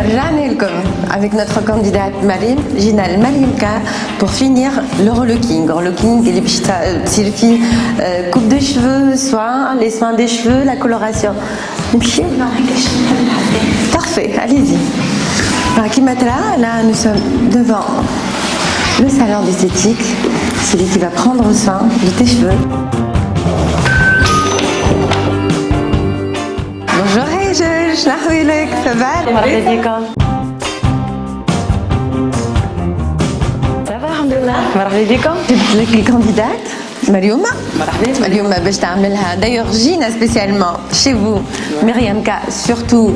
رجعنا لكم avec notre candidate Mariam جينا لمريم pour finir le relooking اللي باش تصير فيه coupe de cheveux soins les soins des cheveux la coloration نمشي parfait allez-y là nous sommes devant le salon d'esthétique celui qui va prendre soin de tes cheveux. Bonjour Georges, نحويلك ça va مرحبا بكم. صافا الحمد لله. مرحبا بكم. جبت لك الكانديدات مريومة. مرحبا. اليوم باش تعملها d'ailleurs جينا spécialement chez vous Myriam K surtout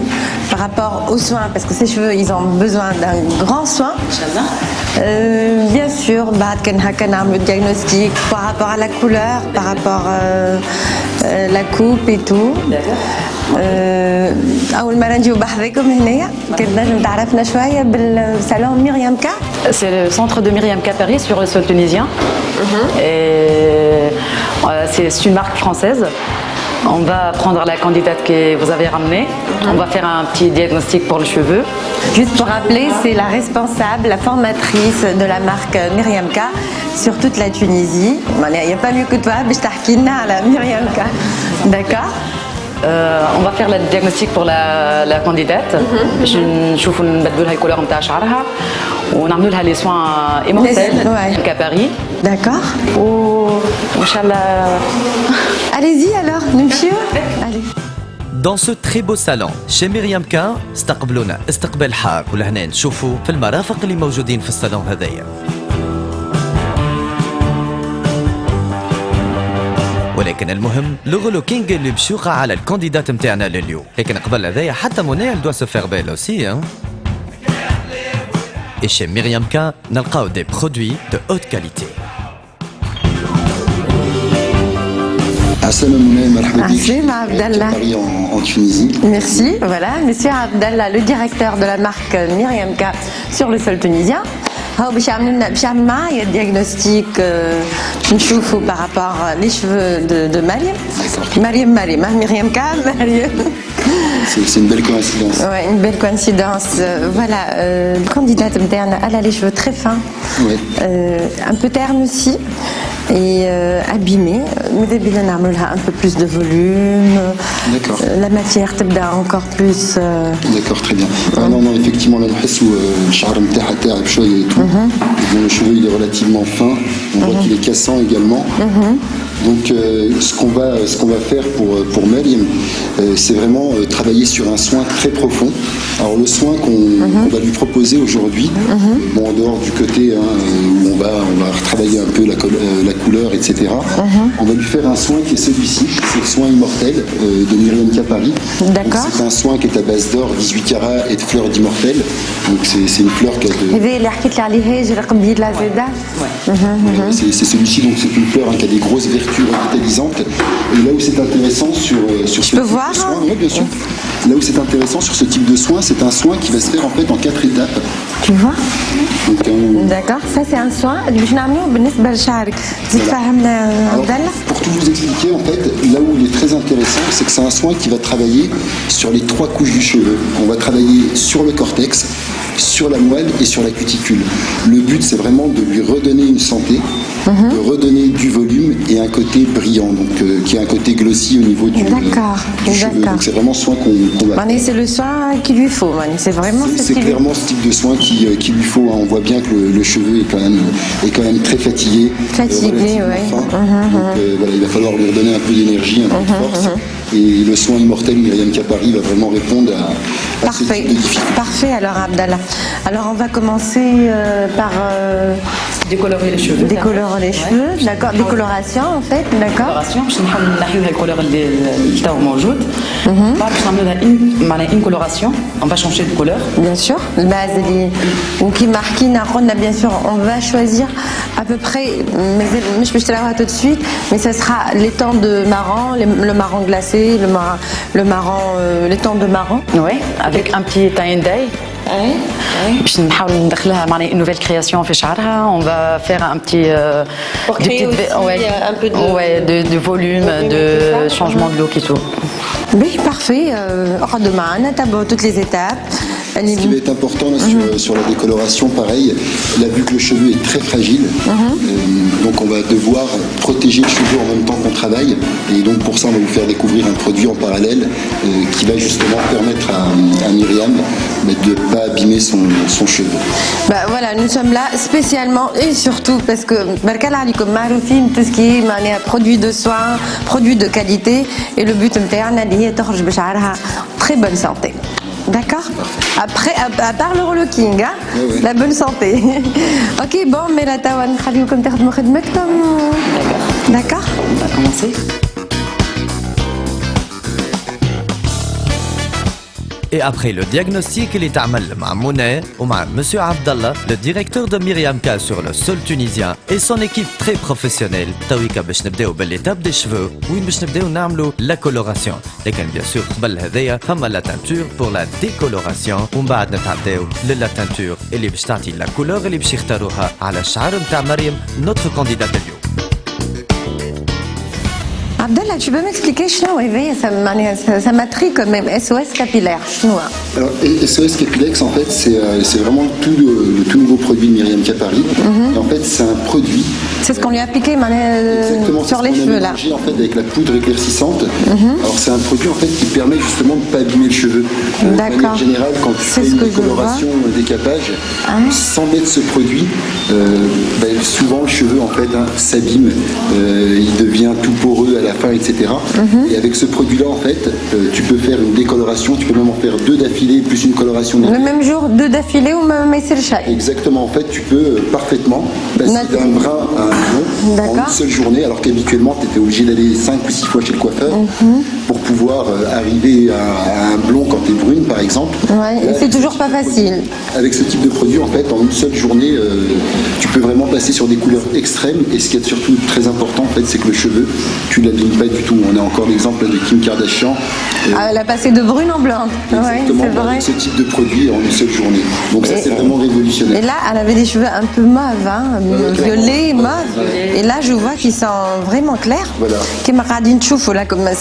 par rapport aux soins parce que ses cheveux ils ont besoin d'un grand soin. Inch'Allah. Bien sûr بعد كان نعملوا diagnostic par rapport à la couleur par rapport la coupe et tout. أول مرة نجيو بحذاكم هنايا كنجم تعرفنا شوية بالصالون ميريام كا. C'est le centre de Myriam K Paris sur le sol tunisien. Et c'est une marque française. On va prendre la candidate que vous avez ramenée. On va faire un petit diagnostic pour le cheveu. Juste pour rappeler, c'est la responsable, la formatrice de la marque Myriam K sur toute la Tunisie. Il n'y a pas mieux que toi, باش تحكي لنا على Myriam K. D'accord. On va faire le diagnostic pour la candidate. باش نشوفوا نبدلوا لها الكولور نتاع شعرها ونعملوا لها لي سوان immortels à Paris. D'accord. وإن شاء الله. Allez-y alors, نمشيو. Allez. Dans ce très beau salon chez Myriam K استقبلونا استقبال حار ولهنا نشوفوا في المرافق اللي موجودين في الصالون هذايا. ولكن المهم لو relooking اللي باش يوقع على الكانديدات نتاعنا لليوم. لكن قبل هذايا حتى منى elle doit se faire belle aussi hein. Et chez Myriam K نلقاو des produits de haute qualité. Assalamu alaikum, marhaba bik. Assalam Abdallah. Paris en Tunisie. Merci. Voilà, monsieur Abdallah, le directeur de la marque Myriam K sur le sol tunisien. باش يعمل معايا diagnostic نشوفوا par rapport les cheveux de Mariam. Myriam K, Mariam. C'est une belle coïncidence. Ouais, une belle coïncidence. Voilà, le candidat interne, elle a les cheveux très fins, un peu ternes aussi et abîmés. Mais نعملها un peu plus de volume. D'accord. La matière تبدا encore plus. D'accord, très bien. Non, effectivement, là, نحسوا الشعر نتاعها تعب شوية et tout. Bon, le cheveu, il est relativement fin. On voit qu'il est cassant également. Donc, ce qu'on va faire pour Mariam, c'est vraiment travailler sur un soin très profond. Alors, le soin qu'on va lui proposer aujourd'hui, bon, en dehors du côté où on va retravailler un peu la couleur, etc. On va lui faire un soin qui est celui-ci, c'est le soin immortel de Myriam K Paris. D'accord. C'est un soin qui est à base d'or, 18 carats et de fleurs d'immortel. Donc, c'est une fleur qui a de... هذه اللي حكيت لي عليه هاجر قبل لا زاده. C'est celui-ci, donc c'est une fleur qui a des grosses vertus revitalisantes. Et là où c'est intéressant sur ce type peux voir, de soin, oui, bien sûr. Là où c'est intéressant sur ce type de soin, c'est un soin qui va se faire en fait en 4 étapes. Tu vois? Donc, D'accord, ça c'est un soin اللي باش نعملوه بالنسبه لشعرك. زيد فهمنا عبد الله. Pour tout vous expliquer, en fait, là où il est très intéressant, c'est que c'est un soin qui va travailler sur les 3 couches du cheveu. On va travailler sur le cortex, sur la moelle et sur la cuticule. Le but, c'est vraiment de lui redonner une santé, de redonner du volume et un côté brillant, donc qui a un côté glossy au niveau du cheveu. Donc c'est vraiment soin qu'on va faire. C'est le soin qu'il lui faut, c'est vraiment c'est clairement ce type de soin qu'il lui faut. On voit bien que le cheveu est quand même très fatigué. Fatigué, oui. Donc voilà, il va falloir lui redonner un peu d'énergie, un peu de force. Et le soin immortel Myriam K Paris va vraiment répondre à ce type de difficulté. Parfait alors Abdallah. Alors on va commencer par décolorer les cheveux. Décolorer les cheveux, d'accord. Décoloration en fait, d'accord. Décoloration باش نحاول نحيو هاي الكولور اللي تو موجود. بعد باش نعملوا لها معناها une coloration. On va changer de couleur. Bien sûr. الباز اللي وكيما حكينا قلنا bien sûr on va choisir à peu près مش باش تراوها tout de suite mais ça sera les tons de marron, le marron glacé, le marron les tons de marron. Oui, avec un petit tie and dye. باش نحاول ندخلها معناها une nouvelle création في شعرها. On va faire un petit un peu de volume, de changement de look et tout. Oui, parfait. اقعدوا معنا تابعوا toutes les étapes. Ce qui va être important là, sur la décoloration, pareil, là, vu que le cheveu est très fragile, donc on va devoir protéger le cheveu en même temps qu'on travaille. Et donc pour ça, on va vous faire découvrir un produit en parallèle qui va justement permettre à Myriam de ne pas abîmer son cheveu. Bah voilà, nous sommes là spécialement et surtout parce que barkala alikum maroufin tout ce qui est produits de soins, produits de qualité et le but نتاعنا اللي هي تخرج بشعرها très bonne santé. D'accord. Après, à part le relooking, hein, oui. la bonne santé. Ok, bon, mais là, t'as نخليوكم تخدموا خدمتكم. D'accord. On va commencer. Et après le diagnostic, il est amal مع Mounet ou مع Monsieur Abdallah, le directeur de Myriam K sur le sol tunisien et son équipe très professionnelle. تويكا باش نبداو بالإتاب des cheveux وين باش نبداو نعملوا la coloration. لكن bien sûr قبل هذايا ثم la teinture pour la décoloration ومن بعد نتعداو للا teinture اللي باش تعطي la couleur اللي باش يختاروها على الشعر نتاع مريم notre candidate اليوم. Abdallah, tu peux m'expliquer ça m'intrigue quand même, SOS capillaire, chinois. Alors, SOS Capilex, en fait, c'est vraiment le tout nouveau produit de Myriam K Paris. Et en fait, c'est un produit. C'est ce qu'on lui a appliqué sur les cheveux là. En fait, avec la poudre éclaircissante. Alors, c'est un produit en fait qui permet justement de ne pas abîmer le cheveu. D'accord. De manière générale, quand tu fais une coloration, un décapage, sans mettre ce produit, souvent le cheveu en fait s'abîme, il devient tout poreux à la fin, etc. Et avec ce produit-là, en fait, tu peux faire une décoloration, tu peux même en faire 2 d'affilée, plus une coloration. Le même jour, 2 d'affilée ou même c'est le chat. Exactement, en fait, tu peux parfaitement passer d'un brun à un blond en une seule journée, alors qu'habituellement, tu étais obligé d'aller 5 ou 6 fois chez le coiffeur pour pouvoir arriver à un blond quand tu es brune, par exemple. Ouais, et c'est toujours pas facile. Avec ce type de produit, en fait, en une seule journée, tu peux vraiment passer sur des couleurs extrêmes. Et ce qui est surtout très important, en fait, c'est que le cheveu, tu l'abîmes pas du tout. On a encore l'exemple de Kim Kardashian. Elle a passé de brune en blanc. Exactement, ouais, avec ce type de produit en une seule journée. Donc ça, c'est vraiment révolutionnaire. Et là, elle avait des cheveux un peu mauves, violets, mauves. Et là, je vois qu'ils sont vraiment clairs. Voilà.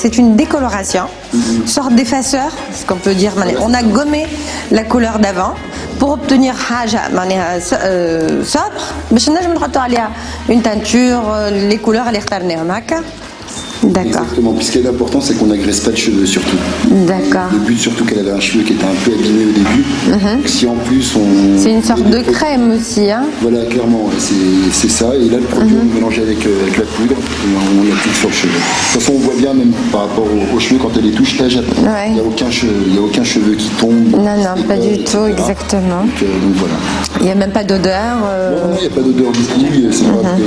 C'est une décoloration, une sorte d'effaceur, ce qu'on peut dire. On a gommé la couleur d'avant pour obtenir sobre. Une teinture, les couleurs, elle est D'accord. Exactement. Puis ce qui est important, c'est qu'on n'agresse pas le cheveu surtout. D'accord. Le but surtout qu'elle avait un cheveu qui était un peu abîmé au début. Donc, si en plus on... C'est une sorte de crème aussi, hein. Voilà, clairement, c'est ça. Et là, le produit, on mélange avec la poudre et on l'applique sur le cheveu. De toute façon, on voit bien même par rapport aux cheveux quand elle les touche, il n'y a aucun cheveu qui tombe. Non, pas du tout, exactement. Donc voilà. Il n'y a même pas d'odeur. Non, il n'y a pas d'odeur du tout.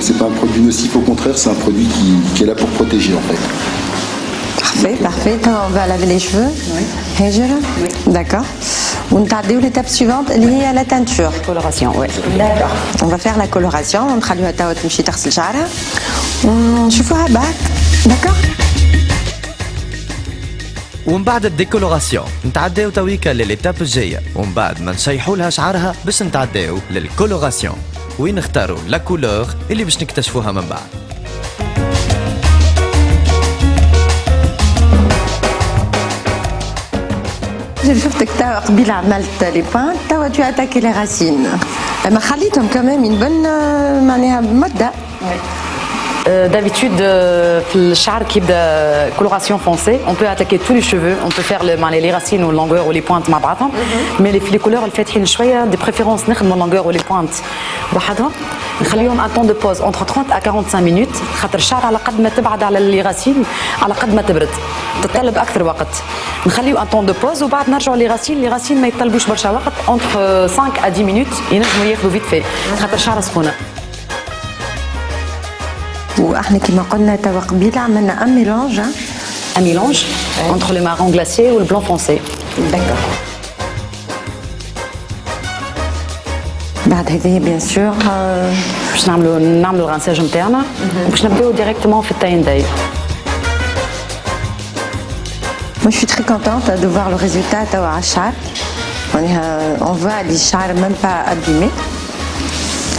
C'est pas un produit nocif, au contraire, c'est un produit qui est là pour protéger. Parfait. Quand on va laver les cheveux, oui. D'accord. On tarde l'étape suivante, liée à la teinture. Coloration, oui. D'accord. On va faire la coloration. On traduit à taot mchi taghsel sha'ra. نشوفوها بعد. D'accord. ومن بعد الديكولوراسيون نتعداو تويكا للإتاب الجاية ومن بعد ما نشيحوا لها شعرها باش نتعداو للكولوراسيون وين نختاروا لا كولور اللي باش نكتشفوها من بعد. Je شفتك توا قبيل عملت لي بوانت توا tu as attaqué les racines. ما خليتهم quand même une bonne معناها مدة. D'habitude, le char qui est coloration foncée, on peut attaquer tous les cheveux, on peut faire les racines ou les longueurs ou les pointes مع بعضهم, mais les couleurs الفاتحين شوية de préférence نخدموا longueur ou les pointes بوحدهم, نخليهم un temps de pause entre 30 à 45 minutes, خاطر الشعر على قد ما تبعد على les racines على قد ما تبرد, تتطلب أكثر وقت. نخليو un temps de pause وبعد نرجعوا les racines ما يتطلبوش برشا وقت, entre 5 à 10 minutes ينجموا ياخذوا vite fait, خاطر الشعر سخونة. واحنا كما قلنا توا قبيله عملنا ان ميلانج entre le marron glacé ou le blanc foncé. D'accord. بعد هذه bien sûr باش نعملوا الرانساج نتاعنا باش نبداو ديريكتومون في التاين داي. Moi je suis très contente de voir le résultat توا على الشعر. On voit les chars même pas abîmés.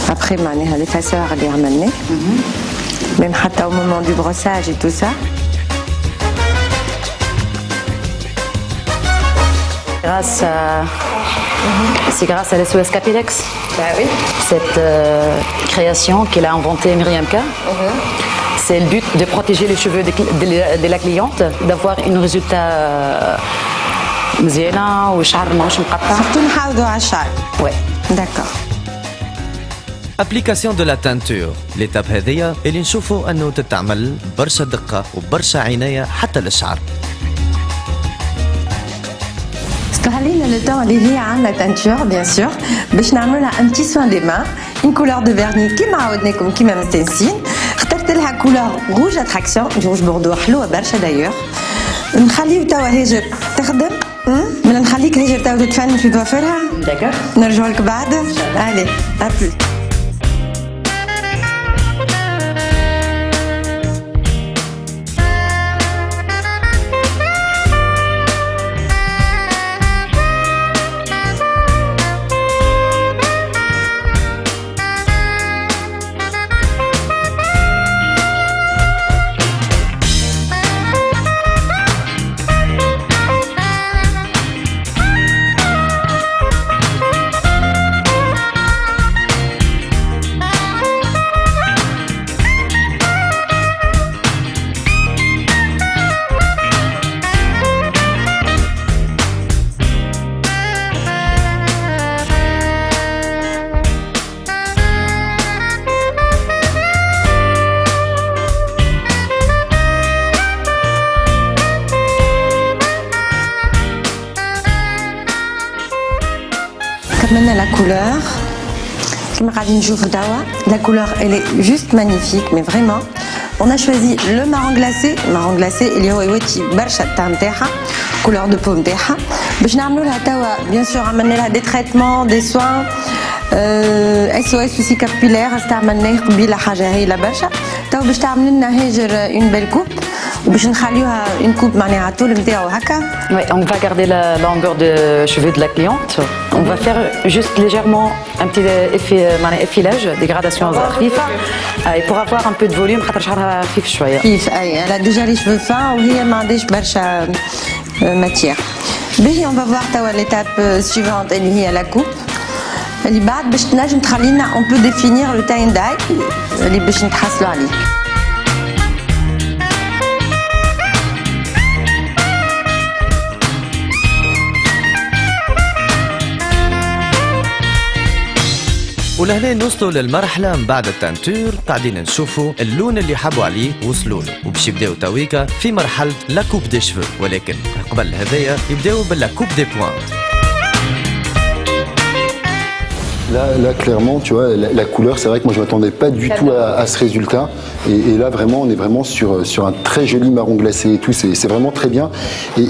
Après معناها l'effaceur اللي عملناه. Même au moment du brossage et tout ça. Grâce C'est grâce à l'SOS Capilex. Bah oui. Cette création qu'elle a inventée Myriam K. C'est le but de protéger les cheveux de la cliente, d'avoir un résultat مزيانة وشعر ماهوش مقطع. Surtout نحافظوا على الشعر. Ouais. D'accord. ابليكاسيون دو لا تانتور. ليتاب هذيا اللي نشوفوا انه تتعمل برشا دقه وبرشا عنايه حتى للشعر. استغلينا لو تون اللي هي عندنا تانتور بيان سور باش نعملوا لها ان بتي سوان دي مان اون كولور دو فيرني كيما عودناكم كيما مستانسين. اخترت لها كولور روج اتراكسيون روج بوردو حلوه برشا دايوغ. نخليو توا هاجر تخدم من نخليك هاجر توا تتفنن في ضوافرها. D'accord. نرجعوا لك بعد. الي ابل. كملنا لا كولور كما قاعدين نشوفوا توا. La couleur elle est juste magnifique mais vraiment on a choisi le marron glacé اللي هو يوتي برشا التاع نتاعها couleur de peau نتاعها باش نعملوا لها توا بيان سور عملنا لها دي تريتمون دي سوان SOS aussi capillaire استعملناه قبيله حاجه هايله برشا توا باش تعمل لنا هاجر اون بيل كوب وباش نخليوها اون كوب معناها طول نتاعو هكا. Ouais, on va garder la longueur de cheveux de la cliente. On va faire juste légèrement un petit effilage, dégradation خفيفة. Et pour avoir un peu de volume, خاطر شعرها خفيف شوية. كيف اي elle a déjà les cheveux fins وهي ما عندهاش برشا ماتيير. باهي on va voir توا l'étape suivante اللي هي la coupe. اللي بعد باش تنجم تخلينا on peut définir le tie and dye اللي باش نتحصلوا عليه. ولهنا نوصلوا للمرحلة من بعد التانتور قاعدين نشوفوا اللون اللي حبوا عليه وصلوا له وباش يبداو تويكا في مرحلة لا كوب دي شفو ولكن قبل هذايا يبداو باللا كوب دي بوانت. Là, clairement, tu vois, la couleur, c'est vrai que moi je ne m'attendais pas du tout à ce résultat. Et là, vraiment, on est vraiment sur un très joli marron glacé et tout. C'est vraiment très bien.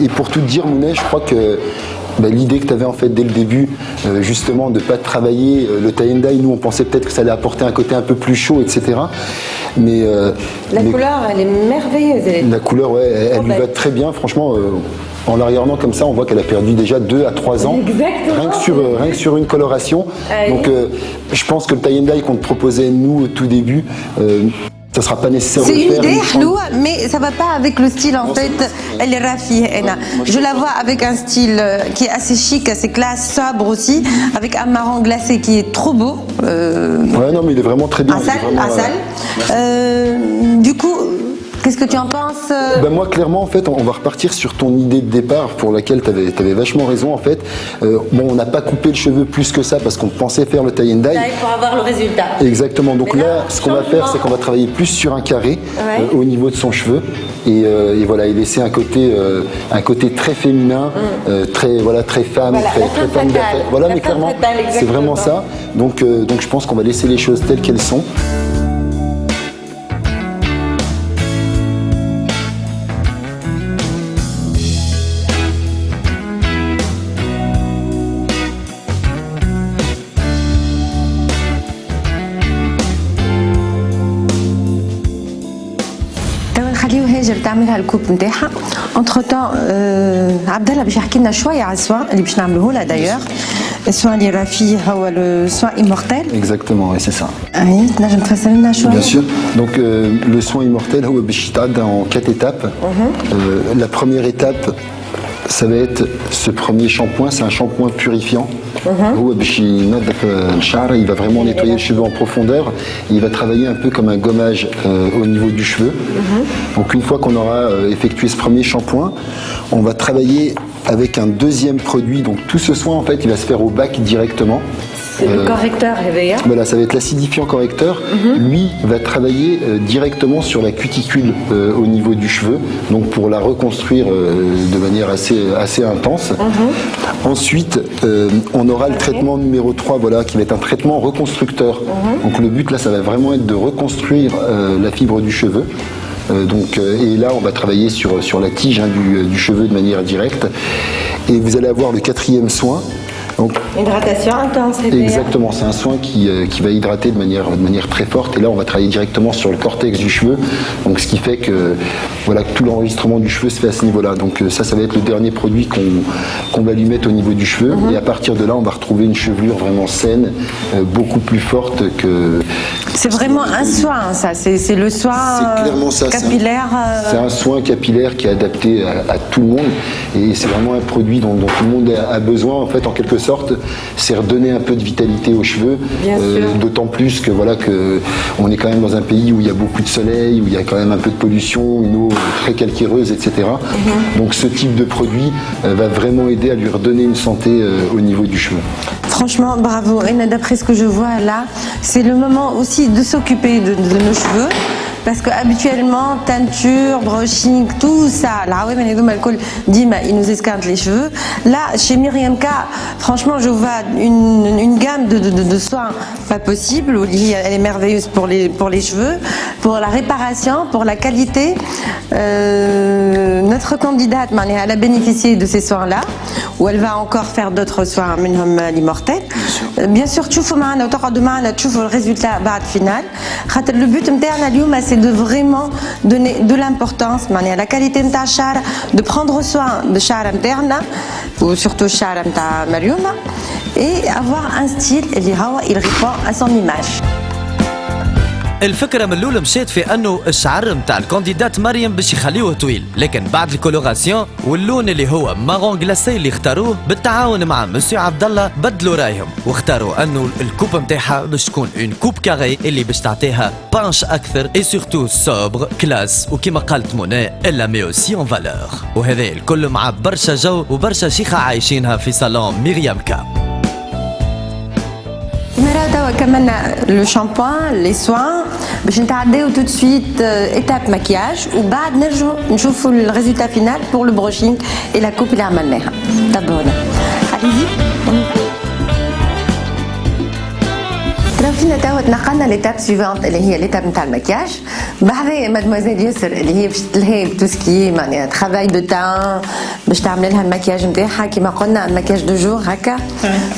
Et pour tout te dire, Mounet, je crois que l'idée que tu avais en fait dès le début, justement, de ne pas travailler le tie and dye, nous on pensait peut-être que ça allait apporter un côté un peu plus chaud, etc. Mais la couleur, elle est merveilleuse. La couleur, ouais, elle lui va très bien, franchement. En la regardant comme ça, on voit qu'elle a perdu déjà 2 à 3 ans. Exactement. Rien que sur une coloration. Oui. Donc je pense que le tie and dye qu'on te proposait nous au tout début, ça sera pas nécessaire de le faire. C'est une idée حلوة, mais ça va pas avec le style en fait. Elle est rafie, Anna. Je la vois avec un style qui est assez chic, assez classe, sobre aussi, avec un marron glacé qui est trop beau. Ouais, non, mais il est vraiment très bien. Asal. Du coup, qu'est-ce que tu en penses? Moi, clairement, en fait, on va repartir sur ton idée de départ pour laquelle tu avais vachement raison, en fait. Bon, on n'a pas coupé le cheveu plus que ça parce qu'on pensait faire le tie and dye. Pour avoir le résultat. Exactement. Donc là, ce qu'on va faire, c'est qu'on va travailler plus sur un carré au niveau de son cheveu et voilà, et laisser un côté très féminin, très femme, très femme d'affaires. Voilà, mais clairement, c'est vraiment ça. Donc je pense qu'on va laisser les choses telles qu'elles sont. نخليو هاجر تعملها الكوب نتاعها. انتر تان عبد الله باش يحكي لنا شويه على السوان اللي باش نعملوه لها دايوغ. السوان اللي راه فيه هو لو سوان immortel. Exactement, oui, c'est ça. اي تنجم تفسر لنا شويه؟ Bien sûr. Donc le soin immortel هو باش يتعدى en 4 étapes. La première étape, ça va être ce premier shampoing, c'est un shampoing purifiant. Il va vraiment nettoyer le cheveu en profondeur. Il va travailler un peu comme un gommage au niveau du cheveu. Donc une fois qu'on aura effectué ce premier shampoing, on va travailler avec un deuxième produit. Donc tout ce soin en fait il va se faire au bac directement. Le correcteur réveilleur. Voilà, ça va être l'acidifiant correcteur. Lui va travailler directement sur la cuticule au niveau du cheveu, donc pour la reconstruire de manière assez intense. Ensuite, on aura le traitement numéro 3, voilà, qui va être un traitement reconstructeur. Donc le but là, ça va vraiment être de reconstruire la fibre du cheveu. Et là, on va travailler sur la tige du cheveu de manière directe. Et vous allez avoir le quatrième soin. Donc, hydratation intense. Exactement, c'est un soin qui va hydrater de manière très forte. Et là, on va travailler directement sur le cortex du cheveu. Donc, ce qui fait que, voilà, que tout l'enregistrement du cheveu se fait à ce niveau-là. Donc, ça va être le dernier produit qu'on va lui mettre au niveau du cheveu. Et à partir de là, on va retrouver une chevelure vraiment saine, beaucoup plus forte que... C'est vraiment un soin, ça. C'est le soin capillaire. C'est un soin capillaire qui est adapté à tout le monde. Et c'est vraiment un produit dont tout le monde a besoin, en fait, en quelque sorte, c'est redonner un peu de vitalité aux cheveux, d'autant plus que voilà que on est quand même dans un pays où il y a beaucoup de soleil, où il y a quand même un peu de pollution, une eau très calcaireuse, etc. Donc ce type de produit va vraiment aider à lui redonner une santé au niveau du cheveu. Franchement, bravo. Et d'après ce que je vois là, c'est le moment aussi de s'occuper de nos cheveux. Parce que habituellement, teinture, brushing, tout ça, il nous esquinte les cheveux. Là, chez Myriam K, franchement, je vois une gamme de soins pas possible. Elle est merveilleuse pour les cheveux, pour la réparation, pour la qualité. Notre candidate, elle a bénéficié de ces soins-là, où elle va encore faire d'autres soins, minhum l'immortel. Bien sûr, tu vois le résultat final. Le but c'est de vraiment donner de l'importance à la qualité de ta char, de prendre soin de char interne, ou surtout char de Mariouma, et avoir un style il répond à son image. الفكرة من الأول مشيت في أنه الشعر متاع الكانديدات مريم باش يخليوه طويل، لكن بعد الكولوراسيون واللون اللي هو مارون غلاسي اللي اختاروه بالتعاون مع مسيو عبد الله بدلوا رايهم واختاروا أنه الكوب متاعها باش تكون اون كوب كاري اللي باش تعطيها بانش أكثر اي سورتو سوبر كلاس وكما قالت منى إلا مي أوسي أون فالور، وهذا الكل مع برشا جو وبرشا شيخة عايشينها في صالون مريم كا. كملنا لو شامبوان لي سوان باش نتعداو tout de suite étape maquillage وبعد نرجعوا نشوفوا الريزلtat final pour le brushing et la coupe اللي عملناها. تابعونا. فينا توا تنقلنا ليتاب سيفونت اللي هي ليتاب نتاع المكياج. بعدها مادموزيل يسر اللي هي باش تلهي تو سكي معناها ترافاي دو تان باش تعمل لها المكياج نتاعها كيما قلنا مكياج دو جور هكا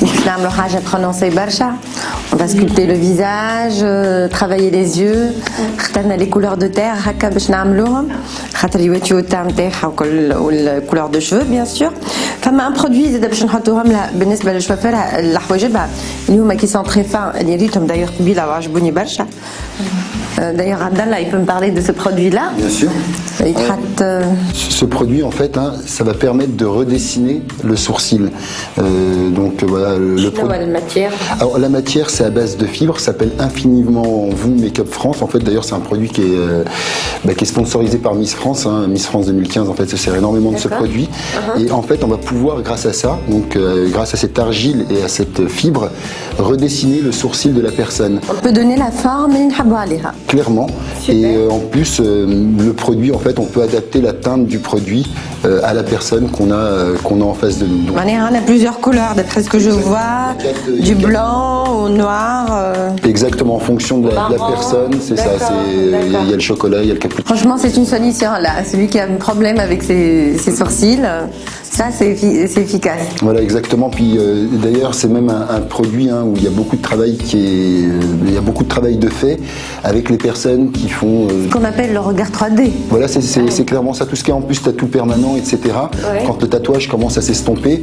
باش نعملوا حاجه برونونسي برشا. On va sculpter le visage, travailler les yeux. اخترنا لي كولور دو تير هكا باش نعملوهم خاطر يواتيو التام نتاعها والكولور دو شوفو بيان سور. فما ان برودوي زاد باش نحطوهم لها بالنسبه للشوافير الحواجبها اللي هما كي سون تري فان اللي ريتهم دايوغ قبيله وعجبوني برشا. D'ailleurs, Abdallah, il peut me parler de ce produit-là. Bien sûr. Il traite, Ce produit, en fait, ça va permettre de redessiner le sourcil. Voilà, la matière. Alors, la matière, c'est à base de fibres. Ça s'appelle Infiniment Vous Make-up France. En fait, d'ailleurs, c'est un produit qui est sponsorisé par Miss France. Miss France 2015, en fait, se sert énormément de ce produit. Et en fait, on va pouvoir, grâce à ça, grâce à cette argile et à cette fibre, redessiner le sourcil de la personne. On peut donner la forme et une habaliha. Clairement. Super. Et en plus, le produit, en fait, on peut adapter la teinte du produit à la personne qu'on a en face de nous. Donc, on a plusieurs couleurs, d'après ce que je vois, du blanc au noir. Exactement, en fonction de la personne, c'est ça. Il y a le chocolat, il y a le cappuccino. Franchement, c'est une solution là. Celui qui a un problème avec ses sourcils, ça c'est efficace. Voilà, exactement. Puis d'ailleurs, c'est même un produit où il y a beaucoup de travail de fait avec les des personnes qui font... Ce qu'on appelle le regard 3D. Voilà, c'est clairement ça. Tout ce qui est en plus tatou permanent, etc. Ouais. Quand le tatouage commence à s'estomper,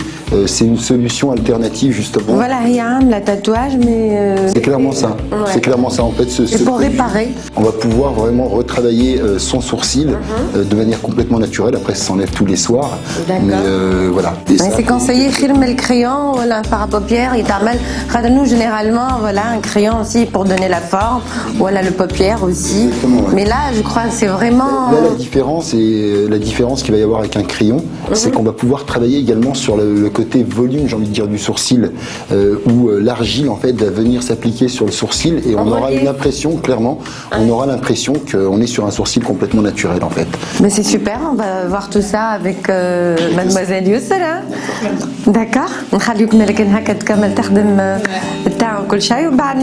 c'est une solution alternative, justement. Voilà, il y a un tatouage, mais... C'est clairement ça. Ouais. C'est clairement ça. En fait, Et pour réparer. On va pouvoir vraiment retravailler son sourcil de manière complètement naturelle. Après, ça s'enlève tous les soirs. D'accord. Mais voilà. Et ça, C'est conseillé de le crayon, voilà, un fard à paupières, il t'amène. Nous, généralement, voilà, un crayon aussi pour donner la forme, voilà, le paupière aussi. Exactement, ouais. Mais là, je crois que c'est vraiment... Là, la différence qu'il va y avoir avec un crayon, c'est qu'on va pouvoir travailler également sur le côté volume, j'ai envie de dire, du sourcil, où l'argile, en fait, va venir s'appliquer sur le sourcil et on aura une impression, clairement, on aura l'impression qu'on est sur un sourcil complètement naturel, en fait. Mais c'est super, on va voir tout ça avec mademoiselle Youssra. D'accord. نخليكم لكن هكا تكمل تخدم التاع وكل شيء وبعد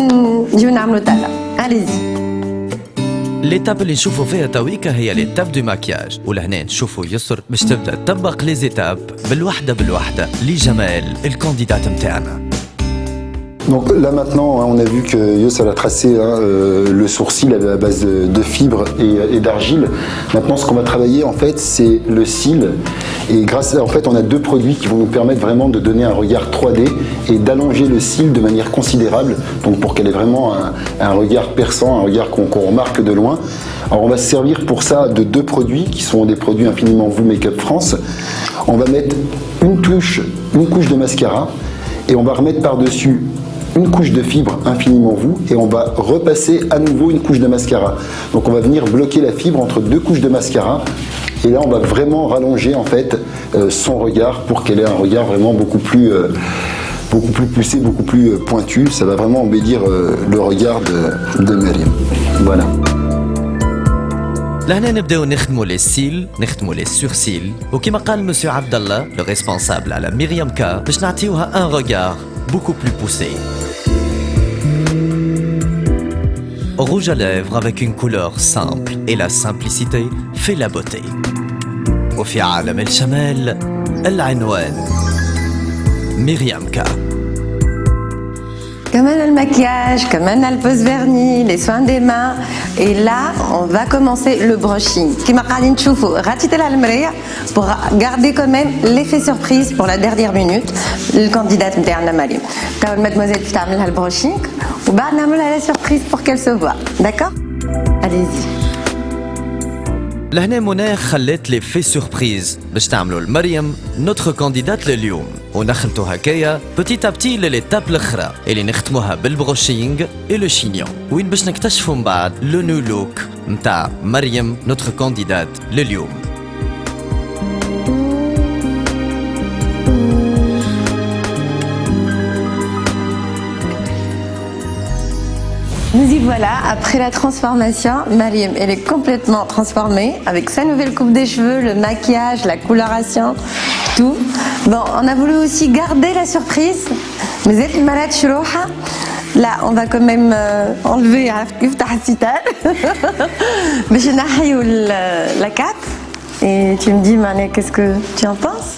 نجيو نعملوا تالا. Allez-y. ليتاب اللي نشوفوا فيها تويكا هي ليتاب دو ماكياج، ولهنا نشوفوا يسر باش تبدا تطبق لي زيتاب بالوحده لجمال الكانديدات نتاعنا. Donc là maintenant, on a vu que Yos a tracé le sourcil à base de fibres et d'argile. Maintenant, ce qu'on va travailler en fait, c'est le cil. Et grâce à, en fait, on a deux produits qui vont nous permettre vraiment de donner un regard 3D et d'allonger le cil de manière considérable. Donc pour qu'elle ait vraiment un regard perçant, un regard qu'on remarque de loin. Alors on va se servir pour ça de deux produits qui sont des produits Infiniment Vous Make-up France. On va mettre une couche de mascara et on va remettre par-dessus une couche de fibre Infiniment Vous et on va repasser à nouveau une couche de mascara. Donc on va venir bloquer la fibre entre deux couches de mascara et là on va vraiment rallonger en fait son regard pour qu'elle ait un regard vraiment beaucoup plus poussé, beaucoup plus pointu. Ça va vraiment embellir le regard de Myriam. Voilà. لهنا نبداو نخدموا لي سيل، نخدموا لي سورسيل، وكما قال مسيو عبد الله لو ريسبونسابل على مريم كا باش نعطيوها ان روغار beaucoup plus poussé. Rouge à lèvres avec une couleur simple et la simplicité fait la beauté. وفي عالم الجمال العنوان مريم كا. Comme le maquillage, comme le pose vernis, les soins des mains. Et là, on va commencer le brushing. Qui m'a dit ratiter la lumière pour garder quand même l'effet surprise pour la dernière minute. Le candidat de Marie. Mademoiselle qui termine le brushing. Ou bah, on a la surprise pour qu'elle se voit. D'accord? Allez-y. لهنا منى خلت لي في سوربريز باش تعملوا لمريم نوتر كانديدات لليوم ونخلطوا هكايا بتيت ابتي لليتاب الاخرى اللي نختموها بالبروشينغ اي لو شينيون وين باش نكتشفوا من بعد لو نو لوك نتاع مريم نوتر كانديدات لليوم. Nous y voilà, après la transformation, Myriam, elle est complètement transformée avec sa nouvelle coupe des cheveux, le maquillage, la coloration, tout. Bon, on a voulu aussi garder la surprise, mais elle malade chouha. Là, on va quand même enlever mais je n'ai la cape. Et tu me dis, Mané, qu'est-ce que tu en penses?